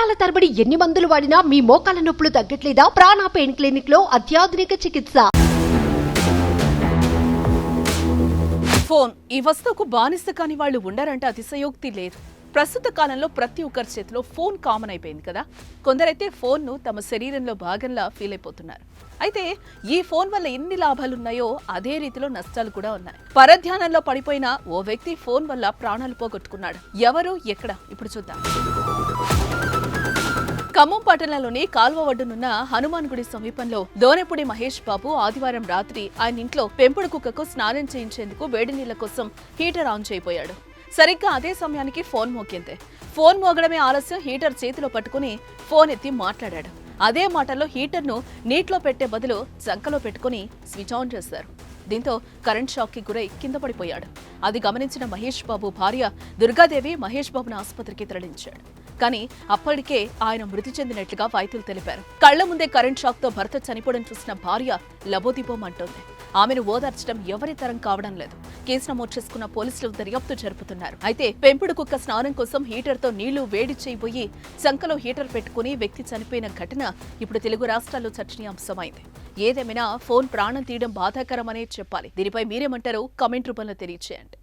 సంవత్సరాల తరబడి ఎన్ని మందులు వాడినా మీ మోకాల నొప్పులు తగ్గట్లేదా? ప్రాణ పెయిన్ క్లినిక్ లో అత్యాధునిక చికిత్స. ఫోన్ ఈ వస్తువుకు బానిస కాని వాళ్ళు ఉండరంటే అతిశయోక్తి లేదు. ప్రస్తుత కాలంలో ప్రతి ఒక్కరి చేతిలో ఫోన్ కామన్ అయిపోయింది కదా. కొందరైతే ఫోన్ను తమ శరీరంలో భాగంలా ఫీల్ అయిపోతున్నారు. అయితే ఈ ఫోన్ వల్ల ఎన్ని లాభాలున్నాయో అదే రీతిలో నష్టాలు కూడా ఉన్నాయి. పరధ్యానంలో పడిపోయిన ఓ వ్యక్తి ఫోన్ వల్ల ప్రాణాలు పోగొట్టుకున్నాడు. ఎవరు, ఎక్కడ, ఇప్పుడు చూద్దాం. ఖమ్మం పట్టణంలోని కాల్వ ఒడ్డునున్న హనుమాన్ గుడి సమీపంలో దోనెపూడి మహేష్ బాబు ఆదివారం రాత్రి ఆయన ఇంట్లో పెంపుడు కుక్కకు స్నానం చేయించేందుకు వేడి నీళ్ల కోసం హీటర్ ఆన్ చేయిపోయాడు. సరిగ్గా అదే సమయానికి ఫోన్ మోగింది. ఫోన్ మోగడమే ఆలస్యం హీటర్ చేతిలో పట్టుకుని ఫోన్ ఎత్తి మాట్లాడాడు. అదే మాటల్లో హీటర్ను నీటిలో పెట్టే బదులు చంకలో పెట్టుకుని స్విచ్ ఆన్ చేశారు. దీంతో కరెంట్ షాక్ కి గురై కింద పడిపోయాడు. అది గమనించిన మహేష్ బాబు భార్య దుర్గాదేవి మహేష్ బాబును ఆసుపత్రికి తరలించాడు. కానీ అప్పటికే ఆయన మృతి చెందినట్లుగా వైద్యులు తెలిపారు. కళ్ల ముందే కరెంట్ షాక్ తో భర్త చనిపోవడం చూసిన భార్య లబోదిబోమంటోంది. ఆమెను ఓదార్చడం ఎవరి తరం కావడం లేదు. కేసు నమోదు చేసుకున్న పోలీసులు దర్యాప్తు జరుపుతున్నారు. అయితే పెంపుడు కుక్క స్నానం కోసం హీటర్ తో నీళ్లు వేడి చేయబోయి సంకలో హీటర్ పెట్టుకుని వ్యక్తి చనిపోయిన ఘటన ఇప్పుడు తెలుగు రాష్ట్రాల్లో చర్చనీయాంశమైంది. ఏదేమైనా ఫోన్ ప్రాణం తీయడం బాధాకరమనే చెప్పాలి. దీనిపై మీరేమంటారో కామెంట్ రూపంలో తెలియజేయండి.